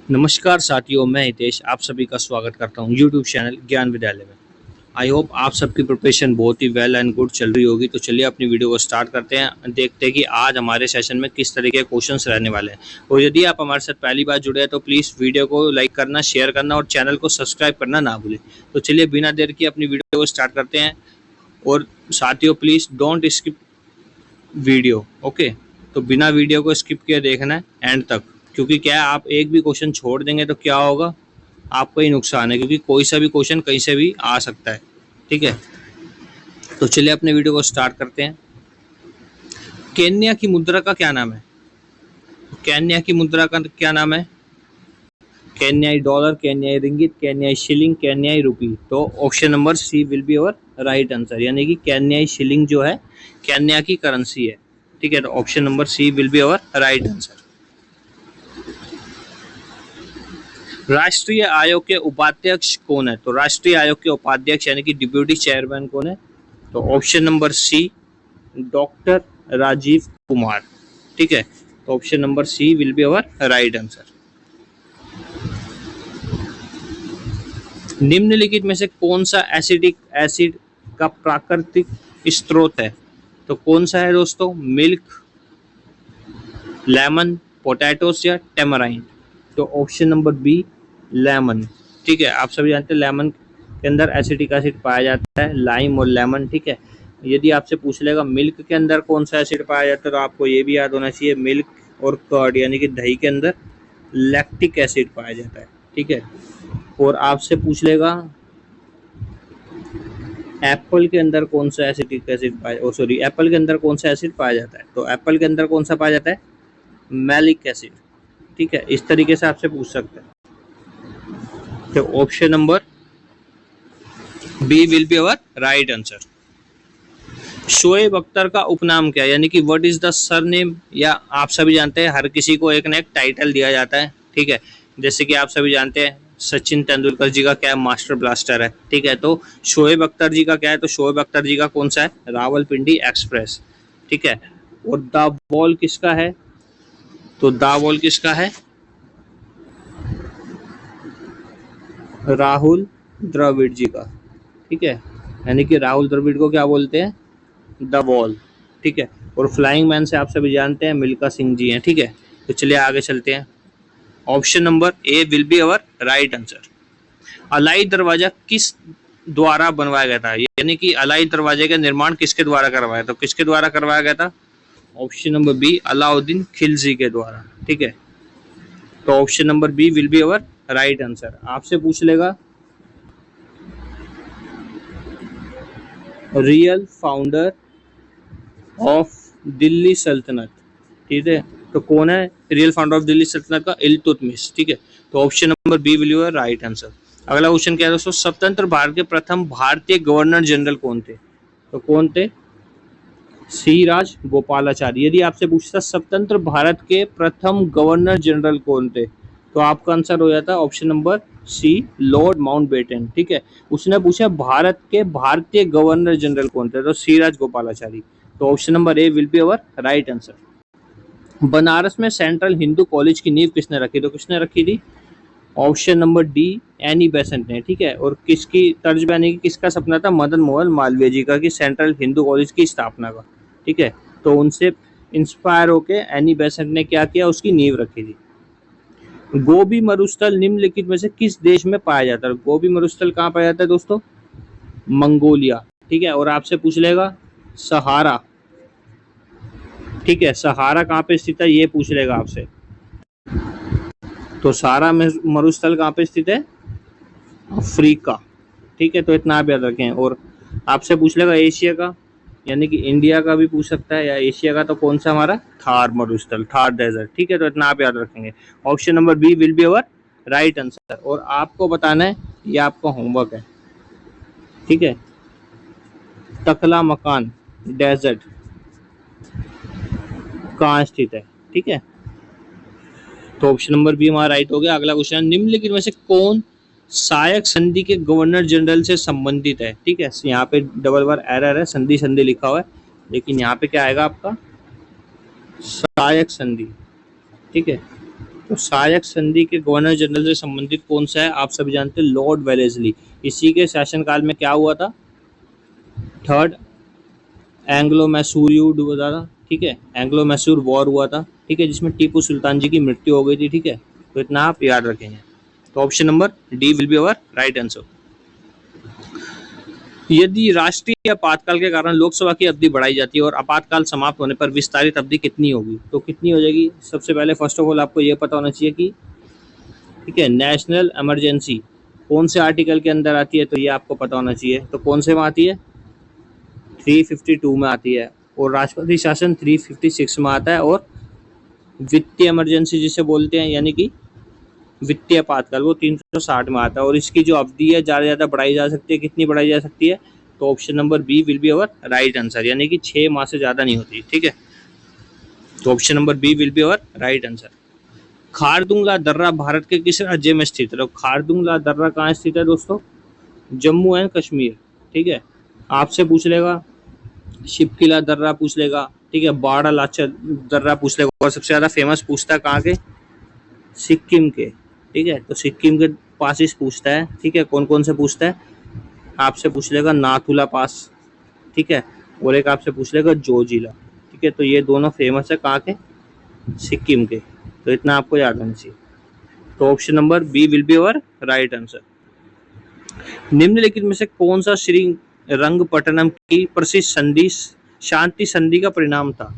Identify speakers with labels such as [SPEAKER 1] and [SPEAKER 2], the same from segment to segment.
[SPEAKER 1] नमस्कार साथियों, मैं हितेश आप सभी का स्वागत करता हूं यूट्यूब चैनल ज्ञान विद्यालय में। आई होप आप सबकी प्रिपरेशन बहुत ही वेल एंड गुड चल रही होगी। तो चलिए अपनी वीडियो को स्टार्ट करते हैं, देखते हैं कि आज हमारे सेशन में किस तरीके के क्वेश्चंस रहने वाले हैं। और यदि आप हमारे साथ पहली बार जुड़े हैं तो प्लीज़ वीडियो को लाइक करना, शेयर करना और चैनल को सब्सक्राइब करना ना भूलें। तो चलिए बिना देर की अपनी वीडियो को स्टार्ट करते हैं। और साथियों please don't skip video, okay. तो बिना वीडियो को स्किप किए देखना है एंड तक, क्योंकि क्या है, आप एक भी क्वेश्चन छोड़ देंगे तो क्या होगा, आपको ही नुकसान है, क्योंकि कोई सा भी क्वेश्चन कहीं से भी आ सकता है। ठीक है, तो चलिए अपने वीडियो को स्टार्ट करते हैं। केन्या की मुद्रा का क्या नाम है? केन्या की मुद्रा का क्या नाम है? केन्याई डॉलर, केन्याई रिंगिट, केन्याई शिलिंग, केन्याई रुपी। तो option number C will be our right answer, यानी कि केन्याई शिलिंग जो है केन्या की करेंसी है। ठीक है, तो option number C will be our right answer. राष्ट्रीय आयोग के उपाध्यक्ष कौन है? तो राष्ट्रीय आयोग के उपाध्यक्ष यानी कि डिप्यूटी चेयरमैन कौन है? तो option number C doctor Rajiv Kumar. ठीक है, तो option number C will be our right answer. निम्नलिखित में से कौन सा एसिडिक एसिड का प्राकृतिक स्रोत है? तो कौन सा है दोस्तों? मिल्क, लेमन, पोटैटोस या टेमराइन। तो ऑप्शन नंबर बी लेमन। ठीक है, आप सभी जानते हैं लेमन के अंदर एसिडिक एसिड पाया जाता है, लाइम और लेमन। ठीक है, यदि आपसे पूछ लेगा मिल्क के अंदर कौन सा एसिड पाया जाता है, तो आपको ये भी याद होना चाहिए, मिल्क और कर्ड यानी कि दही के अंदर लैक्टिक एसिड पाया जाता है। ठीक है, और आपसे पूछ लेगा एप्पल के अंदर कौन सा एसिडिक एसिड पाया, सॉरी, एप्पल के अंदर कौन सा एसिड पाया जाता है? तो एप्पल के अंदर कौन सा पाया जाता है? Malic acid. ठीक है, इस तरीके से आपसे पूछ सकते हैं। तो option number B will be our right answer. Shoaib Akhtar का उपनाम क्या है, यानी कि व्हाट इज द सरनेम? या आप सभी जानते हैं हर किसी को एक ना एक टाइटल दिया जाता है। ठीक है, जैसे कि आप सभी जानते हैं सचिन तेंदुलकर जी का क्या है? मास्टर ब्लास्टर है। ठीक है, तो शोएब अख्तर जी का क्या है? तो शोएब अख्तर जी का कौन सा है? रावलपिंडी एक्सप्रेस। ठीक है, और द बॉल किसका है? तो द बॉल किसका है? राहुल द्रविड़ जी का। ठीक है, यानी कि राहुल द्रविड़ को क्या बोलते हैं? The ball. ठीक है, और फ्लाइंग मैन से आप सभी जानते हैं मिल्खा सिंह जी हैं। ठीक है, तो चलिए आगे चलते हैं। Option number A will be our right answer. Alai Darwaza किस द्वारा बनवाया गया था, यानी कि अलाई दरवाजे का निर्माण किसके द्वारा करवाया? तो किसके द्वारा करवाया गया था? Option number B Alauddin Khilji के द्वारा। ठीक है, तो option number B will be our right answer. आपसे पूछ लेगा रियल फाउंडर ऑफ दिल्ली सल्तनत। ठीक है, तो कौन है रियल फाउंडर ऑफ दिल्ली सल्तनत का? इल्तुतमिश। ठीक है, तो option number B will be right answer. अगला क्वेश्चन क्या है दोस्तों? स्वतंत्र भारत के प्रथम भारतीय गवर्नर जनरल कौन थे? तो कौन थे? सी राज गोपालाचारी। यदि आपसे पूछता स्वतंत्र भारत के प्रथम गवर्नर जनरल कौन थे, तो आपका आंसर हो जाता है option number C Lord Mountbatten. ठीक है, उसने पूछा भारत के भारतीय गवर्नर जनरल कौन थे, तो सी राज गोपालाचारी। तो option number A will be our right answer. Banaras में सेंट्रल हिंदू कॉलेज की नींव किसने रखी? तो किसने रखी थी? Option number D Annie Besant ने। ठीक है, और किसकी तर्ज पे, यानी कि किसका सपना था? मदन मोहन मालवीय जी का, कि सेंट्रल हिंदू कॉलेज की स्थापना का। ठीक है, तो उनसे इंस्पायर होके एनी बेसेंट ने क्या किया? उसकी नींव रखी थी। गोबी मरुस्थल निम्नलिखित में से किस देश में पाया जाता है? गोबी मरुस्थल कहाँ पाया जाता है दोस्तों? मंगोलिया। ठीक है, और आपसे पूछ लेगा सहारा। ठीक है, सहारा कहाँ पे स्थित है ये पूछ लेगा आपसे। तो सहारा मरुस्थल कहाँ पे स्थित है? अफ्रीका। ठीक है, तो इतना आप याद रखें। और आपसे पूछ लेगा एशिया का, यानी कि इंडिया का भी पूछ सकता है, या एशिया का, तो कौन सा हमारा? थार मरुस्थल, थार डेजर्ट। ठीक है, तो इतना आप याद रखेंगे। Option number B will be our right answer. और आपको बताना है, ये आपका होमवर्क है। ठीक है, तकला मकान डेजर्ट कहाँ स्थित है? ठीक है, तो ऑप्शन नंबर बी हमारा राइट हो गया। अगला क्वेश्चन, निम्नलिखित में से कौन सहायक संधि के गवर्नर जनरल से संबंधित है? ठीक है, यहाँ पे डबल बार एरर है, संधि संधि लिखा हुआ है, लेकिन यहाँ पे क्या आएगा आपका? सहायक संधि। ठीक है, तो सहायक संधि के गवर्नर जनरल से संबंधित कौन सा है? आप सभी जानते हैं लॉर्ड वेलेस्ली। इसी के शासनकाल में क्या हुआ था? थर्ड एंग्लो मैसूर युद्ध हुआ था, ठीक है, एंग्लो मैसूर वॉर हुआ था, ठीक है, जिसमें टीपू सुल्तान जी की मृत्यु हो गई थी, ठीक है। तो इतना आप याद रखेंगे। तो option number D will be our right answer. यदि राष्ट्रीय आपातकाल के कारण लोकसभा की अवधि बढ़ाई जाती है और आपातकाल समाप्त होने पर विस्तारित अवधि कितनी होगी? तो कितनी हो जाएगी? सबसे पहले फर्स्ट ऑफ ऑल आपको ये पता होना चाहिए कि, ठीक है, नेशनल इमरजेंसी कौन से आर्टिकल के अंदर आती है, तो ये आपको पता होना चाहिए। तो कौन से में आती है? 352 में आती है, और राष्ट्रपति शासन 356 में आता है, और वित्तीय इमरजेंसी जिसे बोलते हैं यानी कि वित्तीय आपातकाल वो 360 में आता है। और इसकी जो अवधि है ज़्यादा ज़्यादा बढ़ाई जा सकती है। कितनी बढ़ाई जा सकती है? तो option number B will be our right answer, यानी कि 6 माह से ज़्यादा नहीं होती, ठीक है। तो option number B will be our right answer. Khardungla दर्रा भारत के किस राज्य में स्थित है? तो खारदुंगला दर्रा कहाँ स्थित है दोस्तों? जम्मू एंड कश्मीर, ठीक है। आपसे पूछ लेगा शिपकिला दर्रा पूछ लेगा, ठीक है, बाड़ा लाचा दर्रा पूछ लेगा, और सबसे ज़्यादा फेमस पूछता है कहाँ के? सिक्किम के, ठीक है। तो सिक्किम के पास ही पूछता है, ठीक है। कौन कौन से पूछता है? आपसे पूछ लेगा नाथुला पास, ठीक है, और एक आपसे पूछ लेगा जोजिला, ठीक है। तो ये दोनों फेमस है कहाँ के? सिक्किम के। तो इतना आपको याद होना चाहिए। तो option number B will be our right answer. निम्नलिखित में से कौन सा श्री रंगपट्टनम की प्रसिद्ध संधि शांति संधि का परिणाम था?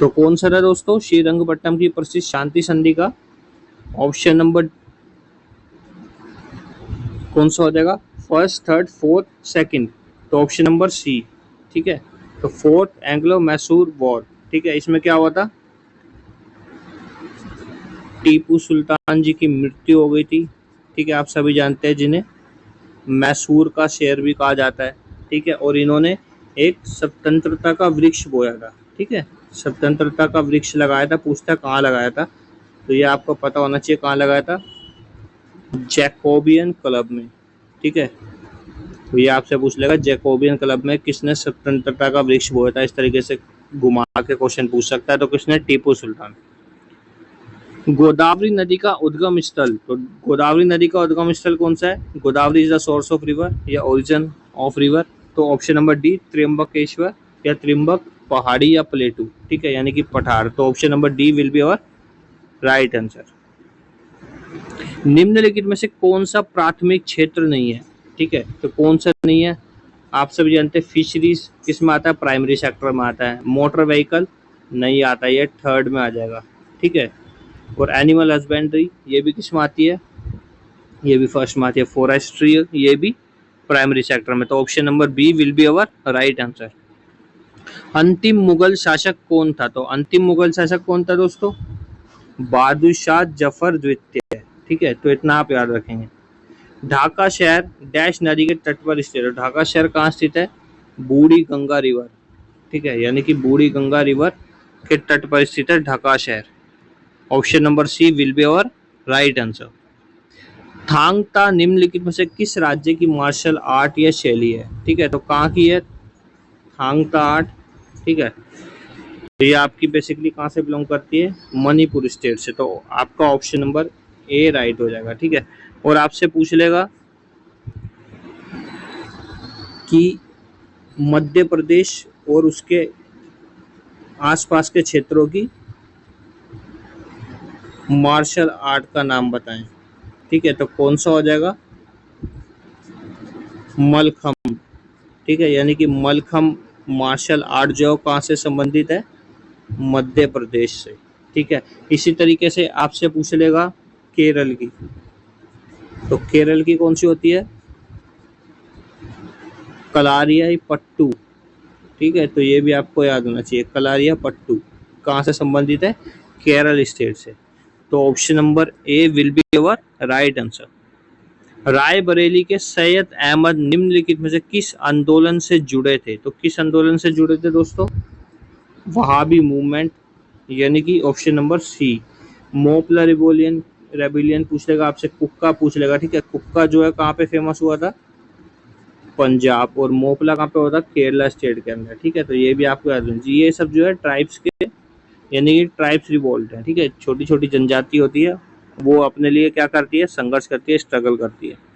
[SPEAKER 1] तो कौन सा था दोस्तों श्रीरंगपट्टनम की प्रसिद्ध शांति संधि का? ऑप्शन नंबर कौन सा हो जाएगा? First, third, fourth, second. तो ऑप्शन नंबर सी, ठीक है। तो फोर्थ एंग्लो मैसूर वॉर, ठीक है। इसमें क्या हुआ था? टीपू सुल्तान जी की मृत्यु हो गई थी, ठीक है। आप सभी जानते हैं जिन्हें मैसूर का शेर भी कहा जाता है, ठीक है। और इन्होंने एक स्वतंत्रता का वृक्ष बोया था, ठीक है, स्वतंत्रता का वृक्ष लगाया था। पूछता कहाँ लगाया था? तो ये आपको पता होना चाहिए कहाँ लगाया था? जैकोबियन क्लब में, ठीक है। तो ये आपसे पूछ लेगा जैकोबियन क्लब में किसने स्वतंत्रता का वृक्ष बोया था? इस तरीके से घुमा के क्वेश्चन पूछ सकता है। तो किसने? टीपू सुल्तान। गोदावरी नदी का उद्गम स्थल, तो गोदावरी नदी का उद्गम स्थल कौन सा है? Godavari is the source of river या ओरिजिन ऑफ रिवर। तो ऑप्शन नंबर डी त्र्यंबकेश्वर या त्रिम्बक पहाड़ी या प्लेटू, ठीक है, यानी कि पठार। तो option number D will be our right answer. निम्नलिखित में से कौन सा प्राथमिक क्षेत्र नहीं है? ठीक है, तो कौन सा नहीं है? आप सभी जानते हैं फिशरीज किस में आता है? प्राइमरी सेक्टर में आता है। मोटर व्हीकल नहीं आता, ये थर्ड में आ जाएगा, ठीक है। और एनिमल हस्बेंड्री ये भी किस में आती है? ये भी फर्स्ट में आती है। फॉरेस्ट्री ये भी प्राइमरी सेक्टर में। तो option number B will be our right answer. अंतिम मुगल शासक कौन था? तो अंतिम मुगल शासक कौन था दोस्तों? बहादुर शाह जफर द्वितीय, ठीक है। तो इतना आप याद रखेंगे। ढाका शहर डैश नदी के तट पर स्थित है। ढाका शहर कहाँ स्थित है? बूढ़ी गंगा रिवर, ठीक है, यानी कि बूढ़ी गंगा रिवर के तट पर स्थित है ढाका शहर। Option number C will be our right answer. Thang Ta निम्नलिखित में से किस राज्य की मार्शल आर्ट या शैली है? ठीक है, तो कहाँ की है थांग ता आर्ट? ठीक है, तो ये आपकी बेसिकली कहाँ से बिलोंग करती है? मणिपुर स्टेट से। तो आपका ऑप्शन नंबर ए राइट हो जाएगा, ठीक है। और आपसे पूछ लेगा कि मध्य प्रदेश और उसके आसपास के क्षेत्रों की मार्शल आर्ट का नाम बताएं, ठीक है। तो कौन सा हो जाएगा? मलखम, ठीक है, यानी कि मलखम मार्शल आर्ट जो कहाँ से संबंधित है? मध्य प्रदेश से, ठीक है। इसी तरीके से आपसे पूछ लेगा केरल की, तो केरल की कौन सी होती है? कलारियाई पट्टू, ठीक है। तो ये भी आपको याद होना चाहिए। कलारिया पट्टू कहाँ से संबंधित है? केरल स्टेट से। तो option number A will be our right answer. Raebareli के सैयद अहमद निम्नलिखित में से किस आंदोलन से जुड़े थे? तो किस आंदोलन से जुड़े थे दोस्तों? वहाबी मूवमेंट, यानी कि option number C. Moplah revolution rebellion पूछ लेगा आपसे। कुक्का पूछ लेगा, ठीक है। कुक्का जो है कहाँ पे फेमस हुआ था? पंजाब। और मोपला कहाँ पे हुआ था? केरला स्टेट के अंदर, ठीक है। तो ये भी आपको याद होना चाहिए। ये सब जो है ट्राइब्स के यानी कि ट्राइब्स रिवोल्ट है, ठीक है, छोटी छोटी जनजाति होती है, वो अपने लिए क्या करती है, संघर्ष करती है, स्ट्रगल करती है।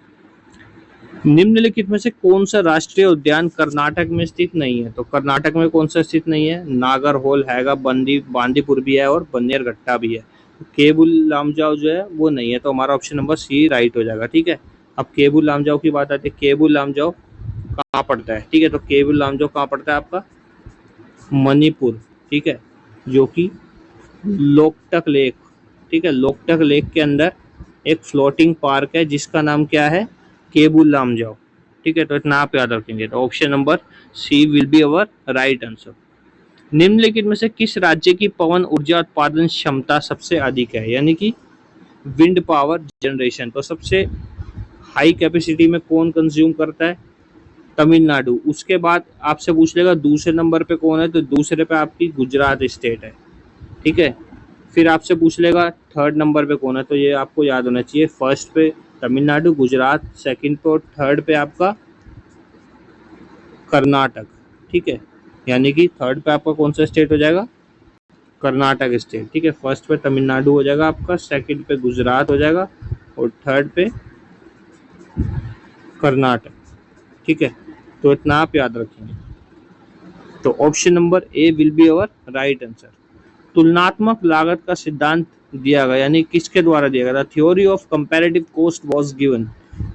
[SPEAKER 1] निम्नलिखित में से कौन सा राष्ट्रीय उद्यान कर्नाटक में स्थित नहीं है? तो कर्नाटक में कौन सा स्थित नहीं है? नागरहोल हैगा, बांदीपुर भी है और बन्नेरघट्टा भी है। तो केबुल लामजाओ जो है वो नहीं है, तो हमारा ऑप्शन नंबर सी राइट हो जाएगा, ठीक है। अब केबुल लामजाओ की बात आती है, केबुल लामजाओ कहाँ पड़ता है, ठीक है, तो केबुल लामजाओ कहाँ पड़ता है आपका? मणिपुर, ठीक है, जो कि लोकटक लेक, ठीक है, लोकटक लेक के अंदर एक फ्लोटिंग पार्क है जिसका नाम क्या है? केबुल लामजाओ, ठीक है, तो इतना आप याद रखेंगे। तो option number C will be our right answer. निम्नलिखित में से किस राज्य की पवन ऊर्जा उत्पादन क्षमता सबसे अधिक है? यानी कि विंड पावर जनरेशन, तो सबसे हाई कैपेसिटी में कौन कंज्यूम करता है? तमिलनाडु। उसके बाद आपसे पूछ लेगा दूसरे नंबर पे कौन है, तो दूसरे पे आपकी गुजरात स्टेट है, ठीक है। फिर आपसे पूछ लेगा थर्ड नंबर पे कौन है, तो ये आपको याद होना चाहिए, फर्स्ट पे तमिलनाडु, गुजरात सेकंड पे और थर्ड पे आपका कर्नाटक, ठीक है। यानी कि थर्ड पे आपका कौन सा स्टेट हो जाएगा? कर्नाटक स्टेट, ठीक है। फर्स्ट पे तमिलनाडु हो जाएगा आपका, सेकंड पे गुजरात हो जाएगा और थर्ड पे कर्नाटक, ठीक है। तो इतना आप याद रखेंगे। तो option number A will be our right answer. तुलनात्मक लागत का सिद्धांत दिया गया, यानी किसके द्वारा दिया गया? Theory of comparative cost was given,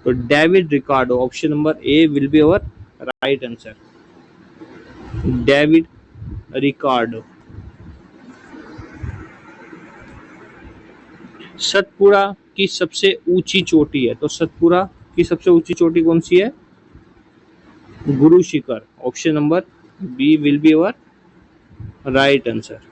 [SPEAKER 1] तो David Ricardo. Option number A will be our right answer, David Ricardo. Satpura की सबसे ऊंची चोटी है, तो सतपुड़ा की सबसे ऊंची चोटी कौन सी है? Guru Shikhar. Option number B will be our right answer.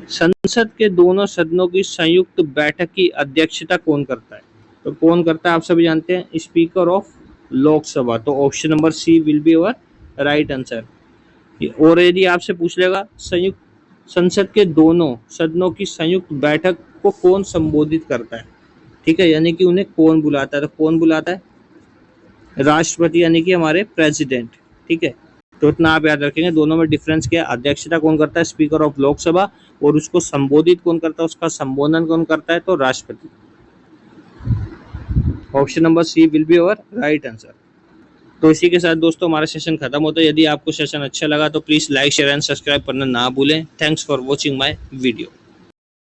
[SPEAKER 1] संसद के दोनों सदनों की संयुक्त बैठक की अध्यक्षता कौन करता है? तो कौन करता है आप सभी जानते हैं, स्पीकर ऑफ लोकसभा। तो option number C will be our right answer. और यदि आपसे पूछ लेगा संयुक्त संसद के दोनों सदनों की संयुक्त बैठक को कौन संबोधित करता है, ठीक है, यानी कि उन्हें कौन बुलाता है, तो कौन बुलाता है? राष्ट्रपति, यानी कि हमारे प्रेसिडेंट, ठीक है। तो इतना आप याद रखेंगे, दोनों में डिफरेंस क्या है? अध्यक्षता कौन करता है? Speaker of Lok Sabha. और उसको संबोधित कौन करता है, उसका संबोधन कौन करता है? तो राष्ट्रपति। Option number C will be our right answer. तो इसी के साथ दोस्तों हमारा सेशन खत्म होता है। यदि आपको सेशन अच्छा लगा तो please like share and subscribe करना ना भूलें। Thanks for watching my video.